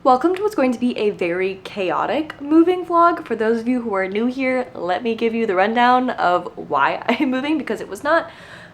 Welcome to what's going to be a very chaotic moving vlog. For those of you who are new here, let me give you the rundown of why I am moving, because it was not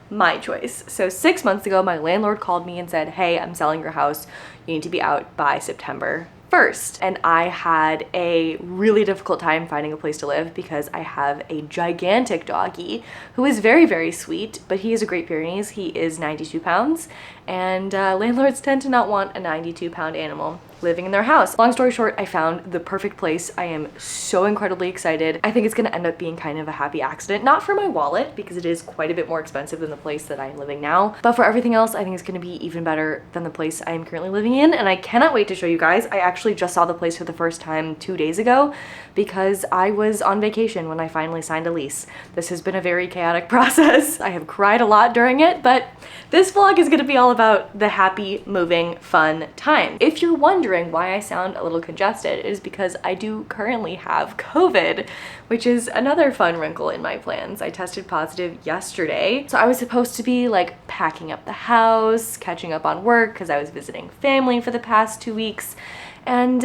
my choice. So 6 months ago, my landlord called me and said, hey, I'm selling your house. You need to be out by September 1st. And I had a really difficult time finding a place to live because I have a gigantic doggy who is very, very sweet, but he is a Great Pyrenees. He is 92 pounds, and landlords tend to not want a 92-pound animal living in their house. Long story short, I found the perfect place. I am so incredibly excited. I think it's gonna end up being kind of a happy accident, not for my wallet because it is quite a bit more expensive than the place that I'm living now, but for everything else, I think it's gonna be even better than the place I am currently living in, and I cannot wait to show you guys. I actually just saw the place for the first time 2 days ago because I was on vacation when I finally signed a lease. This has been a very chaotic process. I have cried a lot during it, but this vlog is gonna be all about the happy, moving, fun time. If you're wondering why I sound a little congested, it is because I do currently have COVID, which is another fun wrinkle in my plans. I tested positive yesterday, so I was supposed to be like packing up the house, catching up on work because I was visiting family for the past 2 weeks, and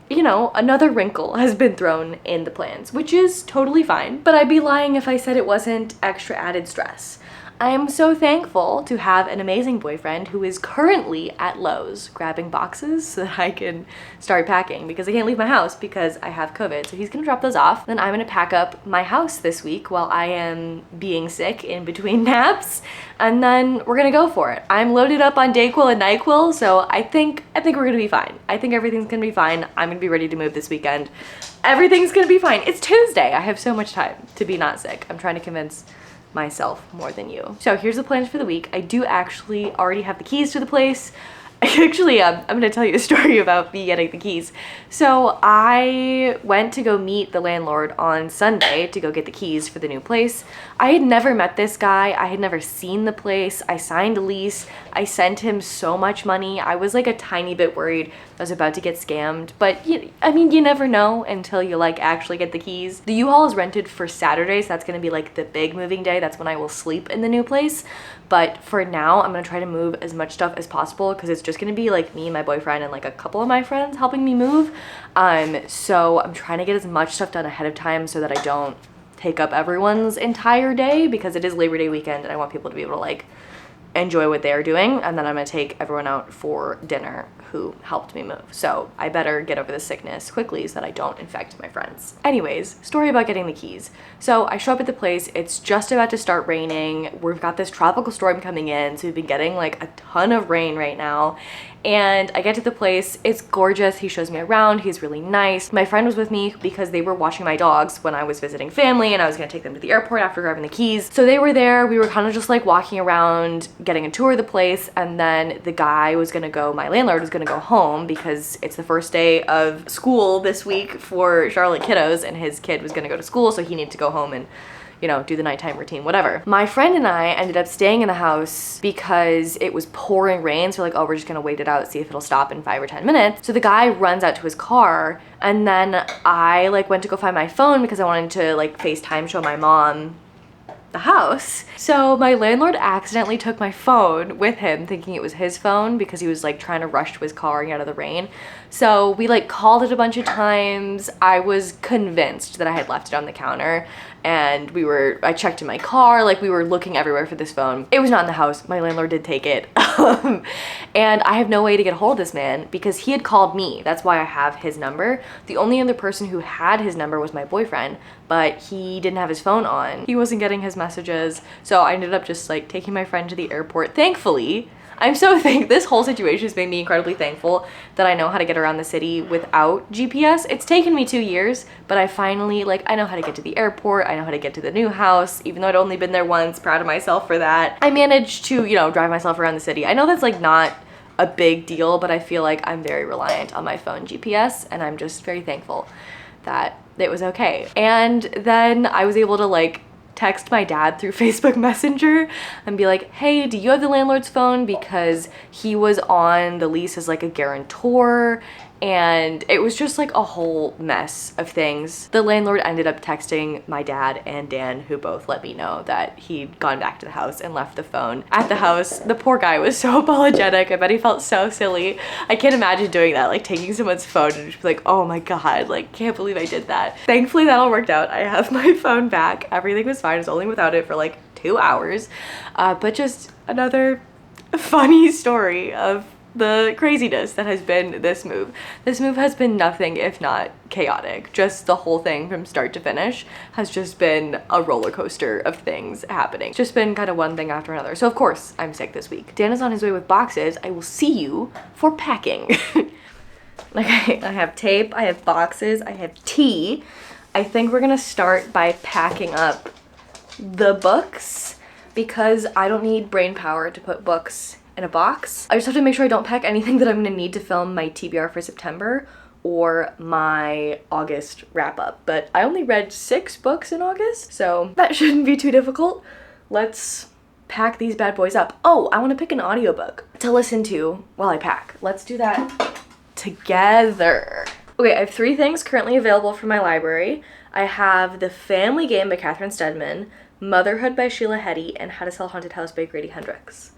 you know, another wrinkle has been thrown in the plans, which is totally fine, but I'd be lying if I said it wasn't extra added stress. I am so thankful to have an amazing boyfriend who is currently at Lowe's grabbing boxes so that I can start packing because I can't leave my house because I have COVID. So he's gonna drop those off. Then I'm gonna pack up my house this week while I am being sick in between naps, and then we're gonna go for it. I'm loaded up on Dayquil and NyQuil, so I think we're gonna be fine. I think everything's gonna be fine. I'm gonna be ready to move this weekend. Everything's gonna be fine. It's Tuesday. I have so much time to be not sick. I'm trying to convince myself more than you. So here's the plans for the week. I do actually already have the keys to the place. Actually, I'm gonna tell you a story about me getting the keys. So I went to go meet the landlord on Sunday to go get the keys for the new place. I had never met this guy. I had never seen the place. I signed a lease. I sent him so much money. I was like a tiny bit worried I was about to get scammed, but I mean, you never know until you like actually get the keys. The U-Haul is rented for Saturday, so that's gonna be like the big moving day. That's when I will sleep in the new place. But for now, I'm gonna try to move as much stuff as possible because it's just gonna be like me and my boyfriend and like a couple of my friends helping me move. So I'm trying to get as much stuff done ahead of time so that I don't take up everyone's entire day, because it is Labor Day weekend and I want people to be able to like enjoy what they're doing, and then I'm gonna take everyone out for dinner who helped me move. So I better get over the sickness quickly so that I don't infect my friends. Anyways, story about getting the keys. So I show up at the place, it's just about to start raining. We've got this tropical storm coming in, so we've been getting like a ton of rain right now. And I get to the place, it's gorgeous. He shows me around, he's really nice. My friend was with me because they were watching my dogs when I was visiting family and I was gonna take them to the airport after grabbing the keys. So they were there, we were kind of just like walking around, getting a tour of the place, and then the guy was gonna go, my landlord was gonna go home because it's the first day of school this week for Charlotte kiddos, and his kid was gonna go to school, so he needed to go home and, you know, do the nighttime routine, whatever. My friend and I ended up staying in the house because it was pouring rain. So we're like, oh, we're just gonna wait it out, see if it'll stop in 5 or 10 minutes. So the guy runs out to his car, and then I like went to go find my phone because I wanted to like FaceTime show my mom the house. So my landlord accidentally took my phone with him, thinking it was his phone because he was like trying to rush to his car and get out of the rain. So we like called it a bunch of times. I was convinced that I had left it on the counter, and I checked in my car, like we were looking everywhere for this phone. It was not in the house. My landlord did take it. And I have no way to get a hold of this man because he had called me. That's why I have his number. The only other person who had his number was my boyfriend, but he didn't have his phone on. He wasn't getting his messages. So I ended up just like taking my friend to the airport. Thankfully, this whole situation has made me incredibly thankful that I know how to get around the city without GPS. It's taken me 2 years, but I finally, like, I know how to get to the airport. I know how to get to the new house, even though I'd only been there once. Proud of myself for that. I managed to, you know, drive myself around the city. I know that's like not a big deal, but I feel like I'm very reliant on my phone GPS, and I'm just very thankful that it was okay. And then I was able to like text my dad through Facebook Messenger and be like, hey, do you have the landlord's phone? Because he was on the lease as like a guarantor, and it was just like a whole mess of things. The landlord ended up texting my dad and Dan, who both let me know that he'd gone back to the house and left the phone at the house. The poor guy was so apologetic. I bet he felt so silly. I can't imagine doing that, like taking someone's phone and just be like, oh my God, like can't believe I did that. Thankfully that all worked out. I have my phone back. Everything was fine. I was only without it for like 2 hours. But just another funny story of the craziness that has been this move. This move has been nothing if not chaotic. Just the whole thing from start to finish has just been a roller coaster of things happening. It's just been kind of one thing after another. So of course I'm sick this week. Dan is on his way with boxes. I will see you for packing. Like I have tape, I have boxes, I have tea. I think we're gonna start by packing up the books because I don't need brain power to put books in a box. I just have to make sure I don't pack anything that I'm gonna need to film my TBR for September or my August wrap up. But I only read 6 books in August, so that shouldn't be too difficult. Let's pack these bad boys up. Oh, I wanna pick an audiobook to listen to while I pack. Let's do that together. Okay, I have 3 things currently available from my library. I have The Family Game by Catherine Steadman, Motherhood by Sheila Heti, and How to Sell a Haunted House by Grady Hendrix.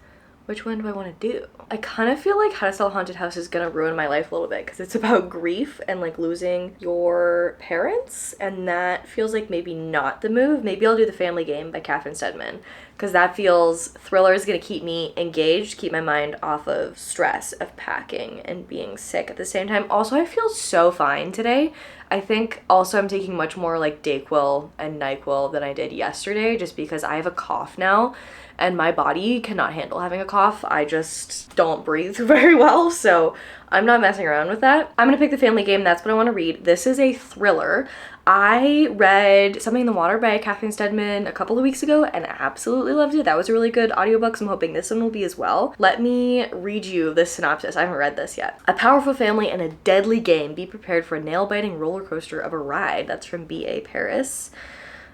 Which one do I want to do? I kind of feel like How to Sell a Haunted House is gonna ruin my life a little bit because it's about grief and like losing your parents, and that feels like maybe not the move. Maybe I'll do The Family Game by Catherine Steadman because that feels, thriller is gonna keep me engaged, keep my mind off of stress of packing and being sick at the same time. Also, I feel so fine today. I think also I'm taking much more like Dayquil and NyQuil than I did yesterday just because I have a cough now and my body cannot handle having a cough. I just don't breathe very well, so I'm not messing around with that. I'm gonna pick The Family Game. That's what I want to read. This is a thriller. I read Something in the Water by Catherine Steadman a couple of weeks ago and absolutely loved it. That was a really good audiobook, so I'm hoping this one will be as well. Let me read you the synopsis. I haven't read this yet. A powerful family and a deadly game. Be prepared for a nail-biting roller coaster of a ride. That's from B.A. Paris.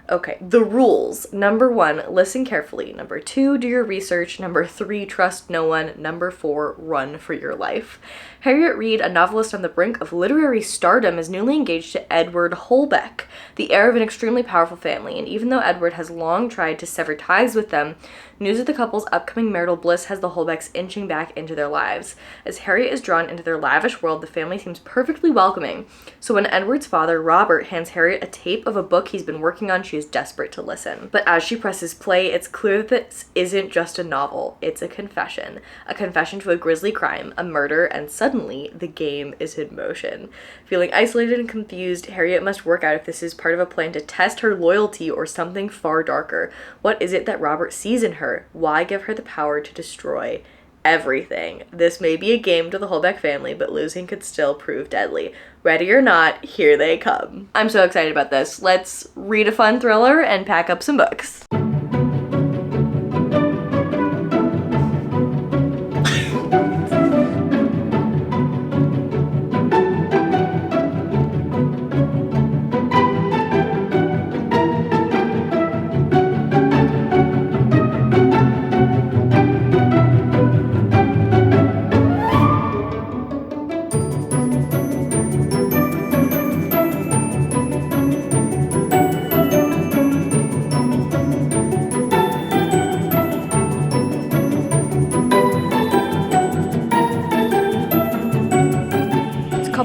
Okay, the rules. Number 1, listen carefully. Number 2, do your research. Number 3, trust no one. Number 4, run for your life. Harriet Reed, a novelist on the brink of literary stardom, is newly engaged to Edward Holbeck, the heir of an extremely powerful family, and even though Edward has long tried to sever ties with them, news of the couple's upcoming marital bliss has the Holbecks inching back into their lives. As Harriet is drawn into their lavish world, the family seems perfectly welcoming. So when Edward's father, Robert, hands Harriet a tape of a book he's been working on, she is desperate to listen. But as she presses play, it's clear that this isn't just a novel, it's a confession to a grisly crime, a murder, and suddenly the game is in motion. Feeling isolated and confused, Harriet must work out if this is part of a plan to test her loyalty or something far darker. What is it that Robert sees in her? Why give her the power to destroy everything? This may be a game to the Holbeck family, but losing could still prove deadly. Ready or not, here they come. I'm so excited about this. Let's read a fun thriller and pack up some books.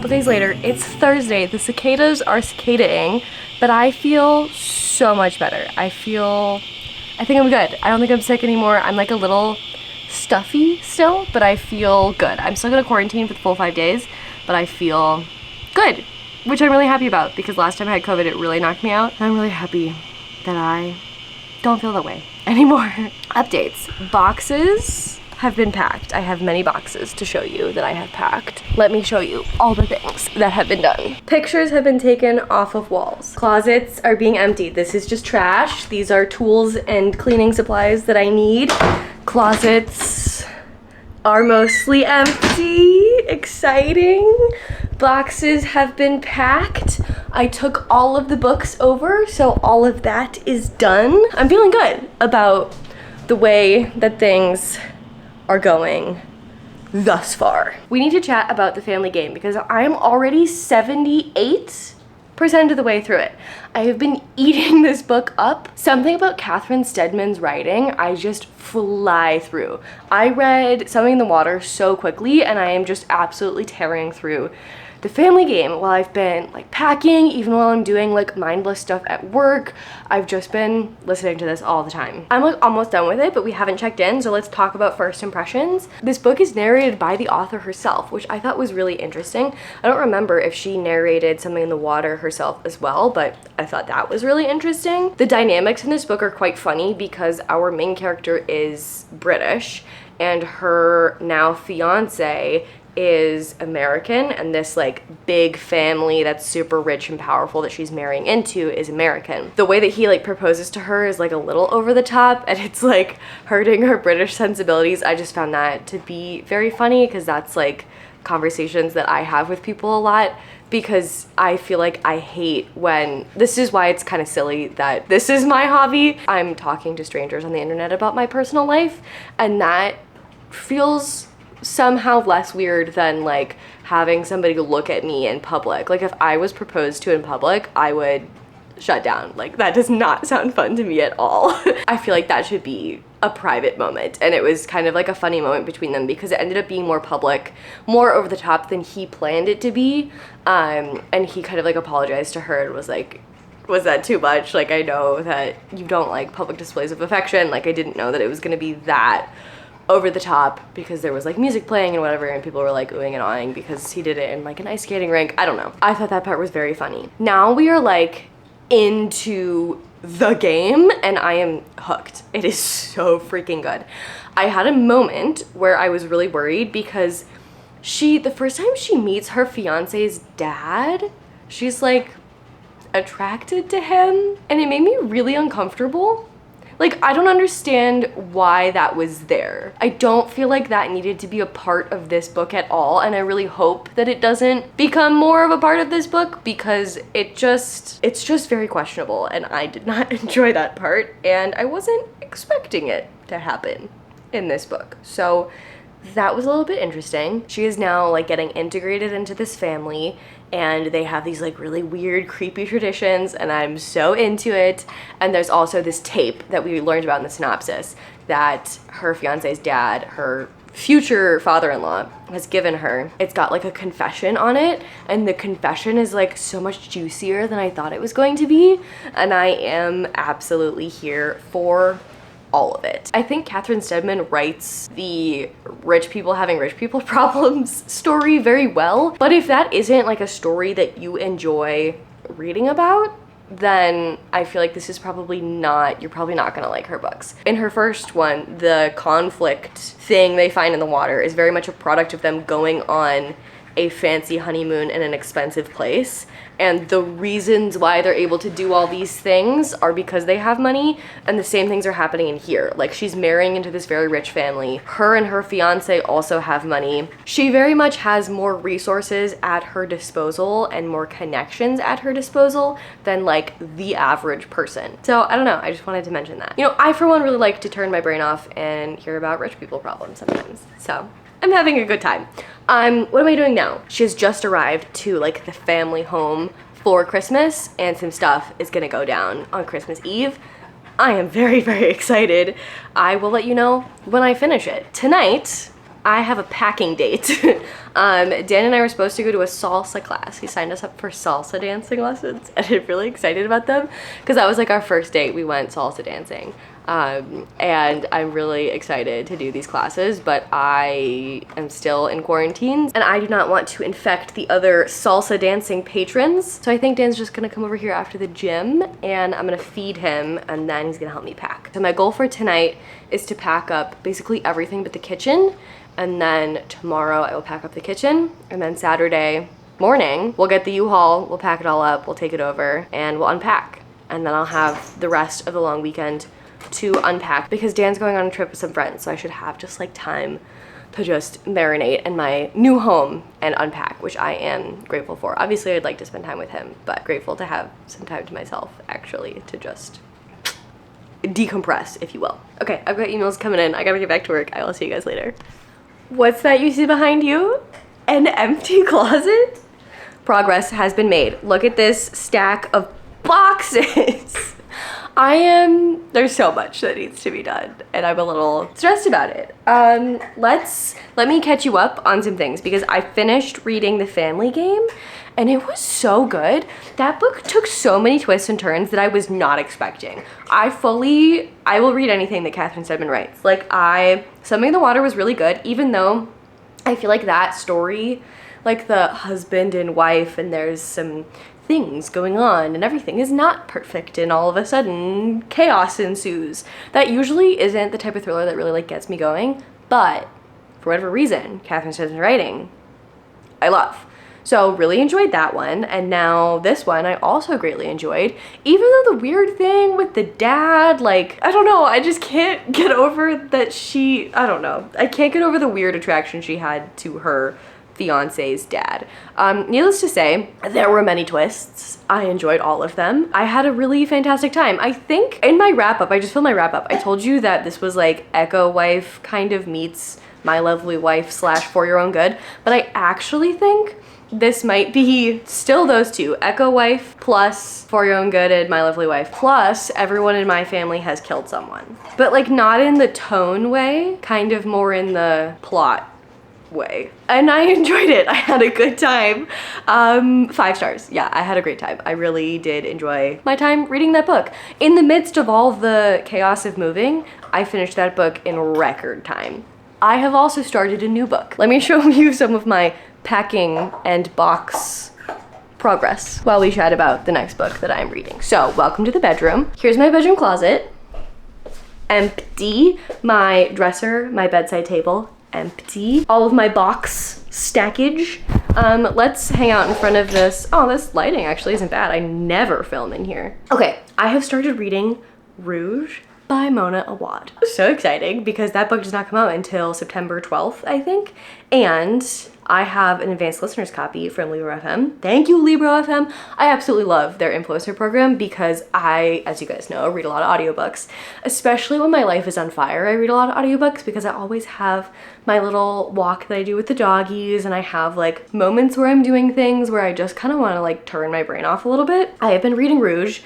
Days later, it's Thursday. The cicadas are cicadaing, but I feel so much better. I think I'm good. I don't think I'm sick anymore. I'm like a little stuffy still, but I feel good. I'm still gonna quarantine for the full 5 days, but I feel good, which I'm really happy about because last time I had COVID, it really knocked me out. I'm really happy that I don't feel that way anymore. Updates. Boxes have been packed. I have many boxes to show you that I have packed. Let me show you all the things that have been done. Pictures have been taken off of walls. Closets are being emptied. This is just trash. These are tools and cleaning supplies that I need. Closets are mostly empty. Exciting. Boxes have been packed. I took all of the books over, so all of that is done. I'm feeling good about the way that things are going thus far. We need to chat about the family game because I am already 78% of the way through it. I have been eating this book up. Something about Catherine Steadman's writing, I just fly through. I read Something in the Water so quickly and I am just absolutely tearing through the family game while I've been like packing, even while I'm doing like mindless stuff at work. I've just been listening to this all the time. I'm like almost done with it, but we haven't checked in, so let's talk about first impressions. This book is narrated by the author herself, which I thought was really interesting. I don't remember if she narrated Something in the Water herself as well, but I thought that was really interesting. The dynamics in this book are quite funny because our main character is British and her now fiance is American, and this like big family that's super rich and powerful that she's marrying into is American. The way that he like proposes to her is like a little over the top and it's like hurting her British sensibilities. I just found that to be very funny because that's like conversations that I have with people a lot, because I feel like I hate when, this is why it's kind of silly that this is my hobby. I'm talking to strangers on the internet about my personal life, and that feels somehow less weird than like having somebody look at me in public. Like if I was proposed to in public, I would shut down. Like that does not sound fun to me at all. I feel like that should be a private moment, and it was kind of like a funny moment between them because it ended up being more public, more over the top than he planned it to be, and he kind of like apologized to her and was like, was that too much? Like, I know that you don't like public displays of affection. Like I didn't know that it was gonna be that over the top because there was like music playing and whatever, and people were like oohing and awing because he did it in like an ice skating rink. I don't know. I thought that part was very funny. Now we are like into the game and I am hooked. It is so freaking good. I had a moment where I was really worried because the first time she meets her fiance's dad, she's like attracted to him, and it made me really uncomfortable. Like, I don't understand why that was there. I don't feel like that needed to be a part of this book at all, and I really hope that it doesn't become more of a part of this book because it's just very questionable, and I did not enjoy that part, and I wasn't expecting it to happen in this book. So that was a little bit interesting. She is now like getting integrated into this family, and they have these like really weird, creepy traditions, and I'm so into it. And there's also this tape that we learned about in the synopsis that her fiance's dad, her future father-in-law, has given her. It's got like a confession on it, and the confession is like so much juicier than I thought it was going to be, and I am absolutely here for all of it. I think Catherine Steadman writes the rich people having rich people problems story very well, but if that isn't like a story that you enjoy reading about, then I feel like this is probably not, you're probably not gonna like her books. In her first one, the conflict thing they find in the water is very much a product of them going on a fancy honeymoon in an expensive place, and the reasons why they're able to do all these things are because they have money, and the same things are happening in here. Like, she's marrying into this very rich family. Her and her fiance also have money. She very much has more resources at her disposal and more connections at her disposal than like the average person. So I don't know, I just wanted to mention that. You know, I for one really like to turn my brain off and hear about rich people problems sometimes. So I'm having a good time. What am I doing now? She has just arrived to like the family home for Christmas, and some stuff is gonna go down on Christmas Eve. I am very, very excited. I will let you know when I finish it. Tonight, I have a packing date. Dan and I were supposed to go to a salsa class. He signed us up for salsa dancing lessons, and I'm really excited about them because that was like our first date. We went salsa dancing. And I'm really excited to do these classes, but I am still in quarantine and I do not want to infect the other salsa dancing patrons. So I think Dan's just gonna come over here after the gym and I'm gonna feed him, and then he's gonna help me pack. So my goal for tonight is to pack up basically everything but the kitchen, and then tomorrow I will pack up the kitchen, and then Saturday morning we'll get the U-Haul, we'll pack it all up, we'll take it over, and we'll unpack. And then I'll have the rest of the long weekend to unpack because Dan's going on a trip with some friends, so I should have just like time to just marinate in my new home and unpack, which I am grateful for. Obviously I'd like to spend time with him, but grateful to have some time to myself actually to just decompress, if you will. Okay, I've got emails coming in. I gotta get back to work. I will see you guys later. What's that you see behind you? An empty closet? Progress has been made. Look at this stack of boxes. There's so much that needs to be done, and I'm a little stressed about it. Let me catch you up on some things, because I finished reading The Family Game, and it was so good. That book took so many twists and turns that I was not expecting. I will read anything that Catherine Stedman writes. Something in the Water was really good, even though I feel like that story, like the husband and wife, and there's some things going on and everything is not perfect and all of a sudden chaos ensues. That usually isn't the type of thriller that really gets me going, but for whatever reason, Catherine Stedman's writing, I love. So really enjoyed that one, and now this one I also greatly enjoyed, even though the weird thing with the dad, I don't know, I just can't get over that I can't get over the weird attraction she had to her fiance's dad. Needless to say, there were many twists. I enjoyed all of them. I had a really fantastic time. I think in my wrap-up, I just filmed my wrap-up, I told you that this was like Echo Wife kind of meets My Lovely Wife / For Your Own Good, but I actually think this might be still those two, Echo Wife plus For Your Own Good and My Lovely Wife plus Everyone in My Family Has Killed Someone. But not in the tone way, kind of more in the plot way. And I enjoyed it. I had a good time. 5 stars. Yeah, I had a great time. I really did enjoy my time reading that book. In the midst of all the chaos of moving, I finished that book in record time. I have also started a new book. Let me show you some of my packing and box progress while we chat about the next book that I'm reading. So, welcome to the bedroom. Here's my bedroom closet. Empty. My dresser, my bedside table, empty. All of my box stackage. Let's hang out in front of this. Oh, this lighting actually isn't bad. I never film in here. Okay, I have started reading Rouge by Mona Awad. So exciting, because that book does not come out until September 12th, I think. And I have an advanced listeners copy from Libro FM. Thank you, Libro FM. I absolutely love their influencer program because I, as you guys know, read a lot of audiobooks. Especially when my life is on fire, I read a lot of audiobooks because I always have my little walk that I do with the doggies, and I have moments where I'm doing things where I just kind of want to turn my brain off a little bit. I have been reading Rouge.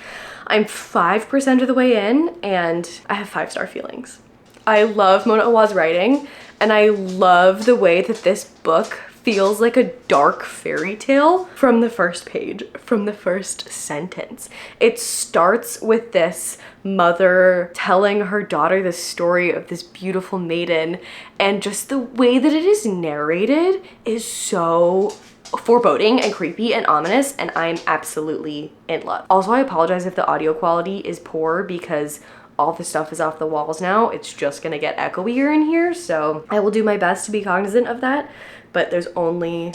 I'm 5% of the way in, and I have 5-star feelings. I love Mona Awad's writing, and I love the way that this book feels like a dark fairy tale from the first page, from the first sentence. It starts with this mother telling her daughter the story of this beautiful maiden, and just the way that it is narrated is so foreboding and creepy and ominous, and I'm absolutely in love. Also, I apologize if the audio quality is poor because all the stuff is off the walls now. It's just gonna get echoier in here, so I will do my best to be cognizant of that, but there's only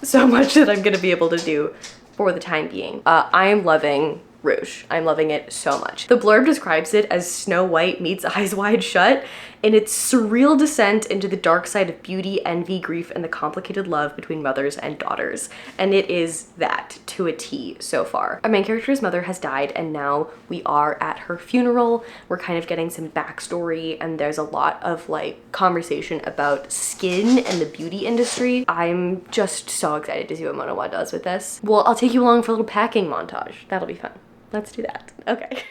so much that I'm gonna be able to do for the time being. I am loving Rouge. I'm loving it so much. The blurb describes it as Snow White meets Eyes Wide Shut, in its surreal descent into the dark side of beauty, envy, grief, and the complicated love between mothers and daughters. And it is that to a T so far. Our main character's mother has died, and now we are at her funeral. We're kind of getting some backstory, and there's a lot of conversation about skin and the beauty industry. I'm just so excited to see what Mona Awad does with this. Well, I'll take you along for a little packing montage. That'll be fun. Let's do that. Okay.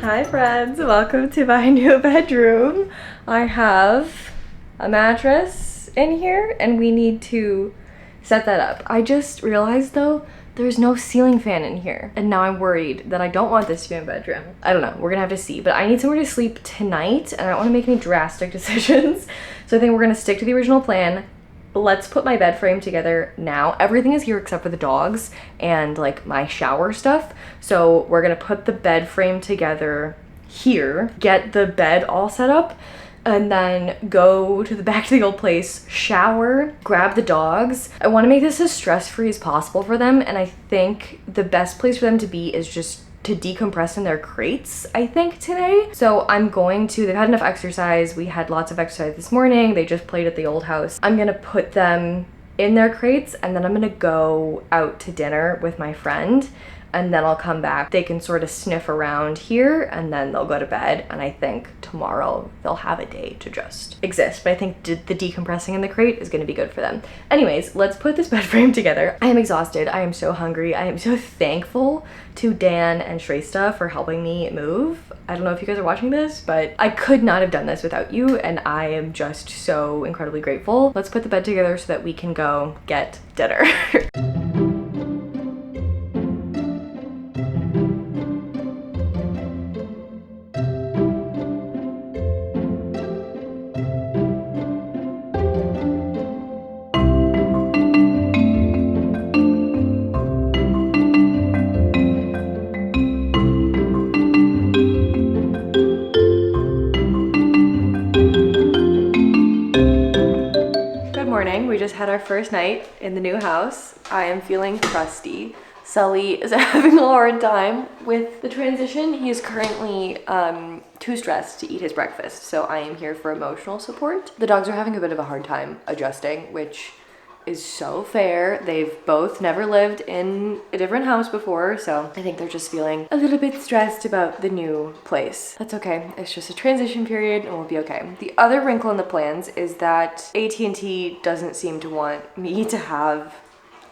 Hi friends, welcome to my new bedroom. I have a mattress in here and we need to set that up. I just realized though, there's no ceiling fan in here. And now I'm worried that I don't want this to be my bedroom. I don't know, we're gonna have to see, but I need somewhere to sleep tonight and I don't wanna make any drastic decisions. So I think we're gonna stick to the original plan, let's put my bed frame together now. Everything is here except for the dogs and like my shower stuff. So we're gonna put the bed frame together here, get the bed all set up, and then go to the back to the old place, shower, grab the dogs. I want to make this as stress-free as possible for them, and I think the best place for them to be is just to decompress in their crates, I think, today. So I'm going to, they've had enough exercise. We had lots of exercise this morning. They just played at the old house. I'm gonna put them in their crates, and then I'm gonna go out to dinner with my friend, and then I'll come back. They can sort of sniff around here, and then they'll go to bed, and I think tomorrow they'll have a day to just exist. But I think the decompressing in the crate is gonna be good for them. Anyways, let's put this bed frame together. I am exhausted. I am so hungry. I am so thankful to Dan and Shrestha for helping me move. I don't know if you guys are watching this, but I could not have done this without you, and I am just so incredibly grateful. Let's put the bed together so that we can go get dinner. We just had our first night in the new house. I am feeling crusty. Sully is having a hard time with the transition. He is currently too stressed to eat his breakfast, so I am here for emotional support. The dogs are having a bit of a hard time adjusting, which is so fair. They've both never lived in a different house before, so I think they're just feeling a little bit stressed about the new place. That's okay. It's just a transition period and we'll be okay. The other wrinkle in the plans is that AT&T doesn't seem to want me to have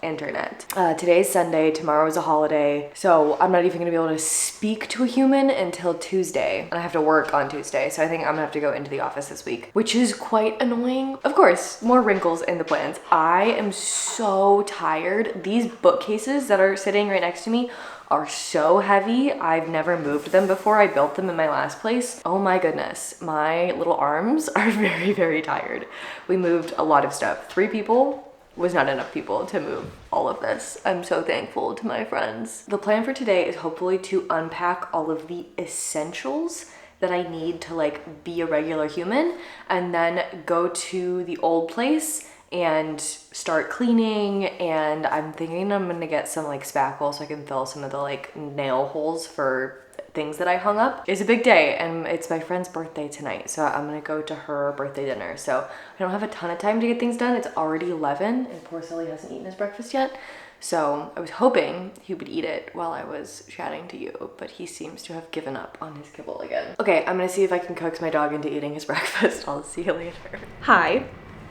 internet. Today's Sunday, tomorrow is a holiday, so I'm not even gonna be able to speak to a human until Tuesday, and I have to work on Tuesday, so I think I'm gonna have to go into the office this week, which is quite annoying. Of course, more wrinkles in the plans. I am so tired. These bookcases that are sitting right next to me are so heavy. I've never moved them before. I built them in my last place. Oh my goodness, my little arms are very, very tired. We moved a lot of stuff. 3 people was not enough people to move all of this. I'm so thankful to my friends. The plan for today is hopefully to unpack all of the essentials that I need to like be a regular human, and then go to the old place and start cleaning. And I'm thinking I'm gonna get some like spackle so I can fill some of the like nail holes for things that I hung up. It's a big day, and it's my friend's birthday tonight, so I'm gonna go to her birthday dinner. So I don't have a ton of time to get things done. It's already 11 and poor Sully hasn't eaten his breakfast yet. So I was hoping he would eat it while I was chatting to you, but he seems to have given up on his kibble again. Okay, I'm gonna see if I can coax my dog into eating his breakfast. I'll see you later. Hi.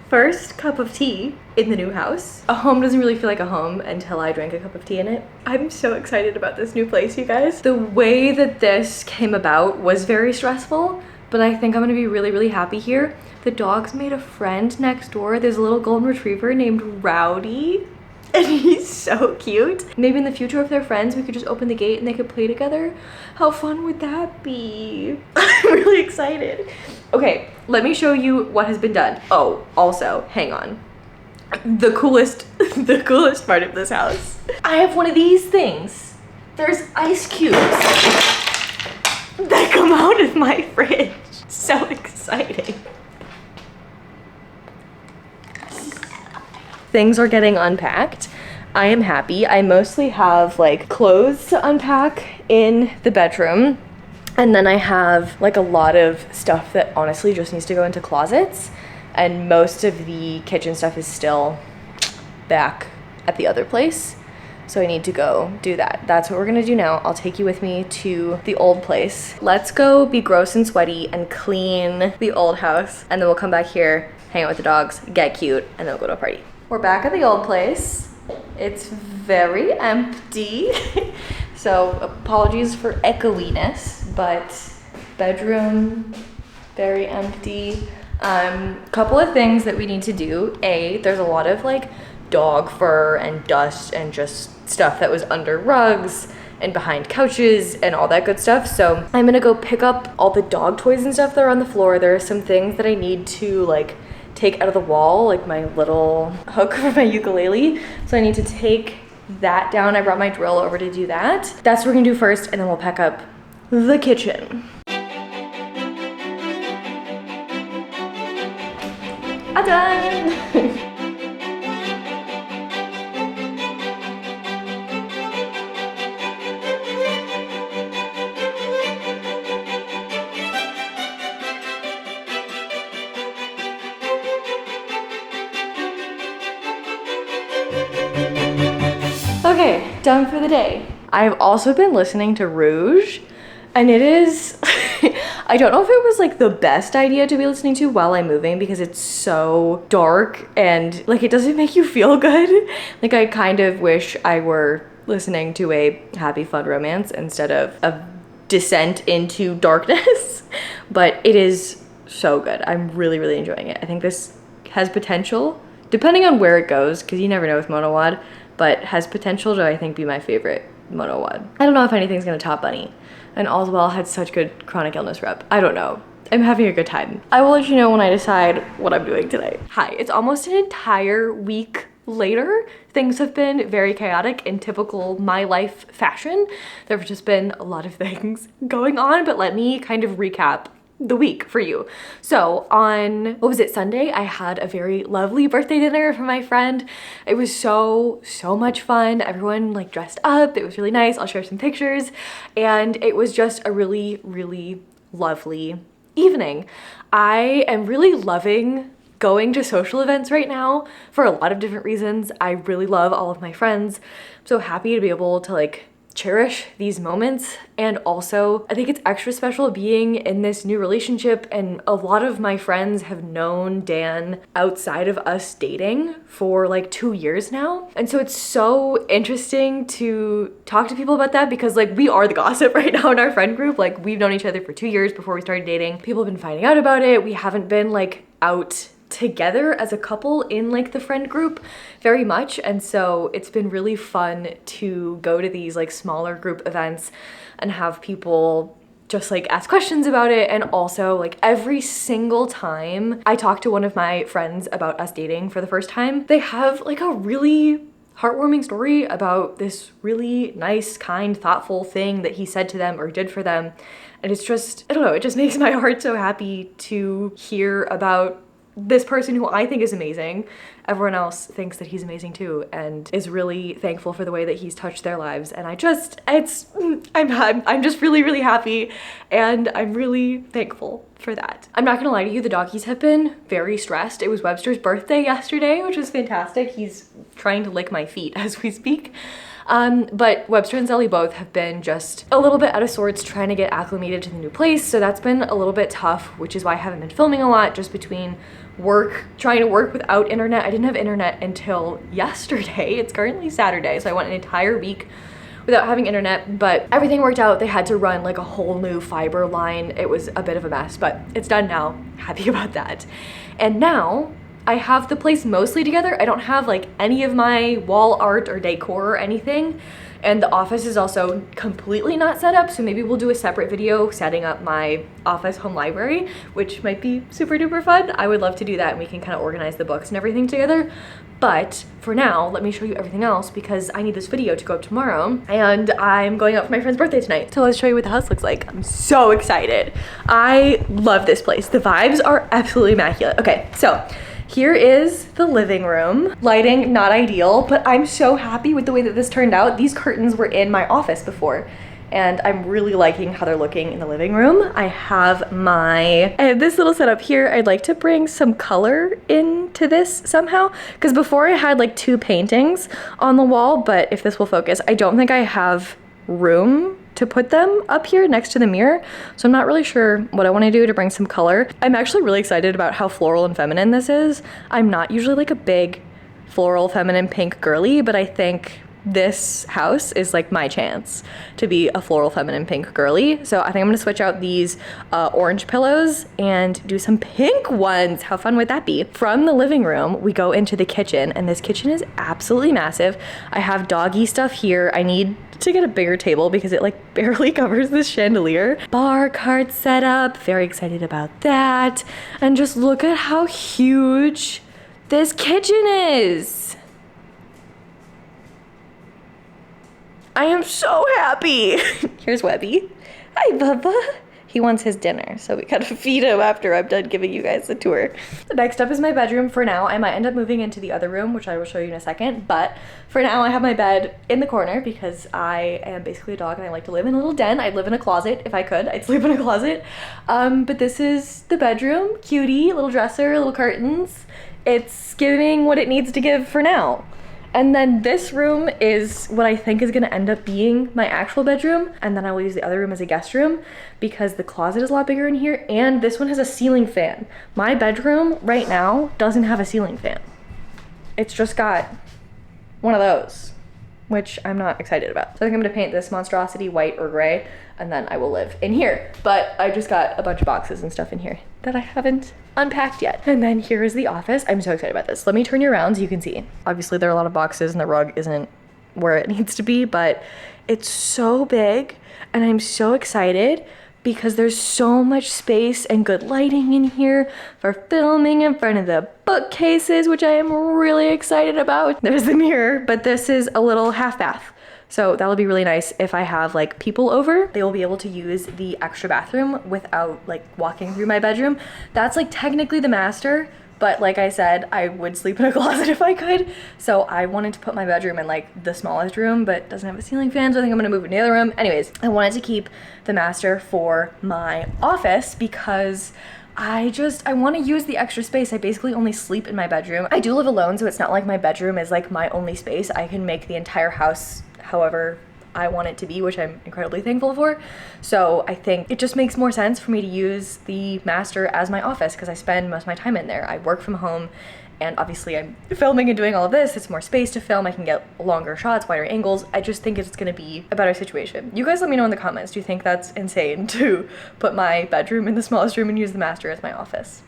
First cup of tea in the new house. A home doesn't really feel like a home until I drank a cup of tea in it. I'm so excited about this new place, you guys. The way that this came about was very stressful, but I think I'm gonna be really, really happy here. The dogs made a friend next door. There's a little golden retriever named Rowdy, and he's so cute. Maybe in the future, if they're friends, we could just open the gate and they could play together. How fun would that be? I'm really excited. Okay, let me show you what has been done. Oh, also, hang on. The coolest part of this house. I have one of these things. There's ice cubes that come out of my fridge. So exciting. Things are getting unpacked. I am happy. I mostly have like clothes to unpack in the bedroom. And then I have like a lot of stuff that honestly just needs to go into closets. And most of the kitchen stuff is still back at the other place. So I need to go do that. That's what we're gonna do now. I'll take you with me to the old place. Let's go be gross and sweaty and clean the old house. And then we'll come back here, hang out with the dogs, get cute, and then we'll go to a party. We're back at the old place. It's very empty. So apologies for echoiness, but bedroom, very empty. Couple of things that we need to do. There's a lot of like dog fur and dust and just stuff that was under rugs and behind couches and all that good stuff. So I'm gonna go pick up all the dog toys and stuff that are on the floor. There are some things that I need to like take out of the wall, like my little hook for my ukulele. So I need to take that down. I brought my drill over to do that. That's what we're gonna do first, and then we'll pack up the kitchen. I'm done. Okay, done for the day. I've also been listening to Rouge, and it is, I don't know if it was like the best idea to be listening to while I'm moving because it's so dark and like it doesn't make you feel good. Like I kind of wish I were listening to a happy fun romance instead of a descent into darkness, but it is so good. I'm really, really enjoying it. I think this has potential, depending on where it goes, because you never know with monowad, but has potential to, I think, be my favorite monowad. I don't know if anything's gonna top Bunny. And Allswell had such good chronic illness rep. I don't know. I'm having a good time. I will let you know when I decide what I'm doing today. Hi, it's almost an entire week later. Things have been very chaotic in typical my life fashion. There have just been a lot of things going on, but let me kind of recap the week for you. So on, what was it, Sunday, I had a very lovely birthday dinner for my friend. It was so much fun. Everyone like dressed up. It was really nice. I'll share some pictures. And it was just a really, really lovely evening. I am really loving going to social events right now for a lot of different reasons. I really love all of my friends. I'm so happy to be able to like cherish these moments, and also I think it's extra special being in this new relationship, and a lot of my friends have known Dan outside of us dating for like 2 years now, and so it's so interesting to talk to people about that because like we are the gossip right now in our friend group. Like we've known each other for 2 years before we started dating. People have been finding out about it. We haven't been like out together as a couple in like the friend group very much, and so it's been really fun to go to these like smaller group events and have people just like ask questions about it. And also like every single time I talk to one of my friends about us dating for the first time, they have like a really heartwarming story about this really nice, kind, thoughtful thing that he said to them or did for them. And it's just, I don't know, it just makes my heart so happy to hear about this person who I think is amazing. Everyone else thinks that he's amazing too and is really thankful for the way that he's touched their lives. And I'm just really, really happy, and I'm really thankful for that. I'm not gonna lie to you, the doggies have been very stressed. It was Webster's birthday yesterday, which was fantastic. He's trying to lick my feet as we speak. But Webster and Zelly both have been just a little bit out of sorts trying to get acclimated to the new place. So that's been a little bit tough, which is why I haven't been filming a lot, just between work, trying to work without internet. I didn't have internet until yesterday. It's currently Saturday, so I went an entire week without having internet, but everything worked out. They had to run like a whole new fiber line. It was a bit of a mess, but it's done now. Happy about that. And now I have the place mostly together. I don't have like any of my wall art or decor or anything. And the office is also completely not set up, so maybe we'll do a separate video setting up my office home library, which might be super duper fun. I would love to do that, and we can kind of organize the books and everything together. But for now, let me show you everything else because I need this video to go up tomorrow, and I'm going out for my friend's birthday tonight. So let's show you what the house looks like. I'm so excited. I love this place. The vibes are absolutely immaculate. Okay, so here is the living room. Lighting, not ideal, but I'm so happy with the way that this turned out. These curtains were in my office before, and I'm really liking how they're looking in the living room. I have this little setup here. I'd like to bring some color into this somehow, because before I had like 2 paintings on the wall, but if this will focus, I don't think I have room to put them up here next to the mirror. So I'm not really sure what I want to do to bring some color. I'm actually really excited about how floral and feminine this is. I'm not usually like a big floral, feminine, pink girly, but I think this house is like my chance to be a floral, feminine, pink girly. So I think I'm gonna switch out these orange pillows and do some pink ones. How fun would that be? From the living room, we go into the kitchen, and this kitchen is absolutely massive. I have doggy stuff here. I need to get a bigger table because it like barely covers this chandelier. Bar cart set up, very excited about that. And just look at how huge this kitchen is. I am so happy. Here's Webby. Hi, Bubba. He wants his dinner, so we gotta feed him after I'm done giving you guys the tour. The next up is my bedroom for now. I might end up moving into the other room, which I will show you in a second, but for now I have my bed in the corner because I am basically a dog and I like to live in a little den. I'd live in a closet if I could. I'd sleep in a closet. But this is the bedroom. Cutie, little dresser, little curtains. It's giving what it needs to give for now. And then this room is what I think is gonna end up being my actual bedroom. And then I will use the other room as a guest room because the closet is a lot bigger in here. And this one has a ceiling fan. My bedroom right now doesn't have a ceiling fan. It's just got one of those, which I'm not excited about. So I think I'm gonna paint this monstrosity white or gray and then I will live in here. But I just got a bunch of boxes and stuff in here that I haven't unpacked yet. And then here is the office. I'm so excited about this. Let me turn you around so you can see. Obviously there are a lot of boxes and the rug isn't where it needs to be, but it's so big and I'm so excited because there's so much space and good lighting in here for filming in front of the bookcases, which I am really excited about. There's the mirror, but this is a little half bath. So that'll be really nice if I have like people over. They will be able to use the extra bathroom without like walking through my bedroom. That's like technically the master, but like I said, I would sleep in a closet if I could. So I wanted to put my bedroom in like the smallest room, but it doesn't have a ceiling fan, so I think I'm gonna move it in the other room. Anyways, I wanted to keep the master for my office because I want to use the extra space. I basically only sleep in my bedroom. I do live alone, so it's not like my bedroom is like my only space. I can make the entire house however I want it to be, which I'm incredibly thankful for. So I think it just makes more sense for me to use the master as my office because I spend most of my time in there. I work from home and obviously I'm filming and doing all of this. It's more space to film. I can get longer shots, wider angles. I just think it's gonna be a better situation. You guys let me know in the comments. Do you think that's insane to put my bedroom in the smallest room and use the master as my office?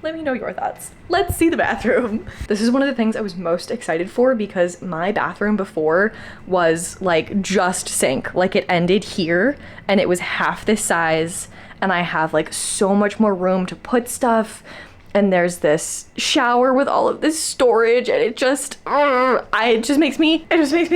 Let me know your thoughts. Let's see the bathroom. This is one of the things I was most excited for because my bathroom before was like just sink. Like it ended here and it was half this size and I have like so much more room to put stuff. And there's this shower with all of this storage and it just makes me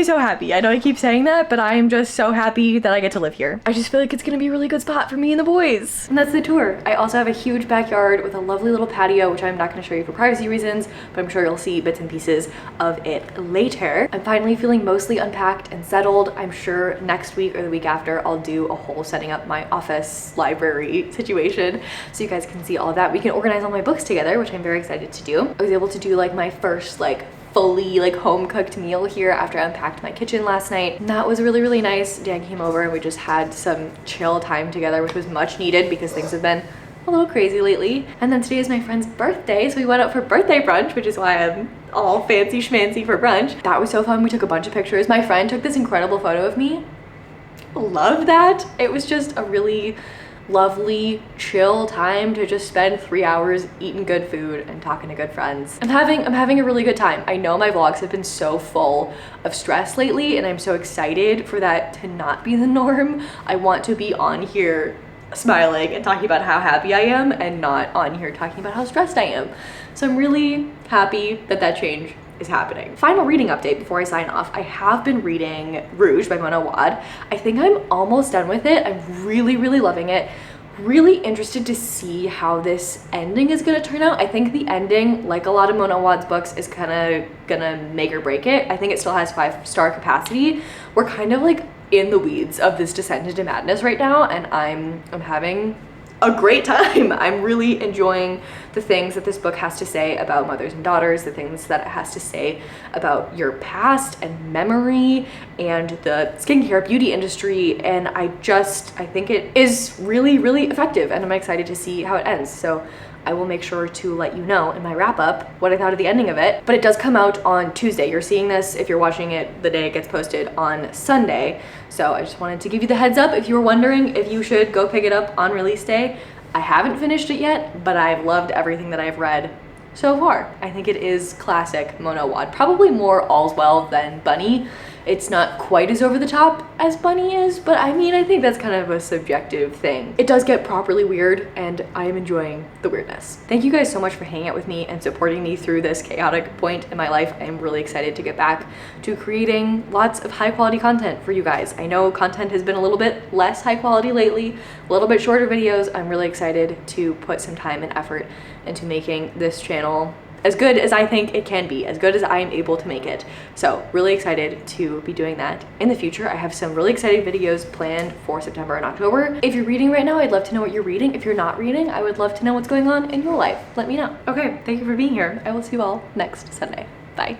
so happy. I know I keep saying that, but I am just so happy that I get to live here. I just feel like it's gonna be a really good spot for me and the boys. And that's the tour. I also have a huge backyard with a lovely little patio, which I'm not gonna show you for privacy reasons, but I'm sure you'll see bits and pieces of it later. I'm finally feeling mostly unpacked and settled. I'm sure next week or the week after, I'll do a whole setting up my office library situation so you guys can see all of that. We can organize all my books together, which I'm very excited to do. I was able to do like my first like fully like home cooked meal here after I unpacked my kitchen last night. And that was really, really nice. Dan came over and we just had some chill time together, which was much needed because things have been a little crazy lately. And then today is my friend's birthday, so we went out for birthday brunch, which is why I'm all fancy schmancy for brunch. That was so fun. We took a bunch of pictures. My friend took this incredible photo of me. Love that. It was just a really lovely, chill time to just spend 3 hours eating good food and talking to good friends. I'm having a really good time. I know my vlogs have been so full of stress lately and I'm so excited for that to not be the norm. I want to be on here smiling and talking about how happy I am and not on here talking about how stressed I am. So I'm really happy that that change is happening. Final reading update before I sign off. I have been reading Rouge by Mona Wad. I think I'm almost done with it. I'm really, really loving it. Really interested to see how this ending is gonna turn out. I think the ending, like a lot of Mona Wad's books, is kind of gonna make or break it. I think it still has 5-star capacity. We're kind of like in the weeds of this descent into madness right now and I'm having a great time. I'm really enjoying the things that this book has to say about mothers and daughters, the things that it has to say about your past and memory and the skincare beauty industry. And I think it is really, really effective and I'm excited to see how it ends. So I will make sure to let you know in my wrap up what I thought of the ending of it. But it does come out on Tuesday. You're seeing this, if you're watching it the day it gets posted, on Sunday. So I just wanted to give you the heads up if you were wondering if you should go pick it up on release day. I haven't finished it yet, but I've loved everything that I've read so far. I think it is classic Mona Wad. Probably more All's Well than Bunny. It's not quite as over the top as Bunny is, but I mean, I think that's kind of a subjective thing. It does get properly weird, and I am enjoying the weirdness. Thank you guys so much for hanging out with me and supporting me through this chaotic point in my life. I am really excited to get back to creating lots of high quality content for you guys. I know content has been a little bit less high quality lately, a little bit shorter videos. I'm really excited to put some time and effort into making this channel as good as I think it can be, as good as I am able to make it. So really excited to be doing that in the future. I have some really exciting videos planned for September and October. If you're reading right now, I'd love to know what you're reading. If you're not reading, I would love to know what's going on in your life. Let me know. Okay, thank you for being here. I will see you all next Sunday. Bye.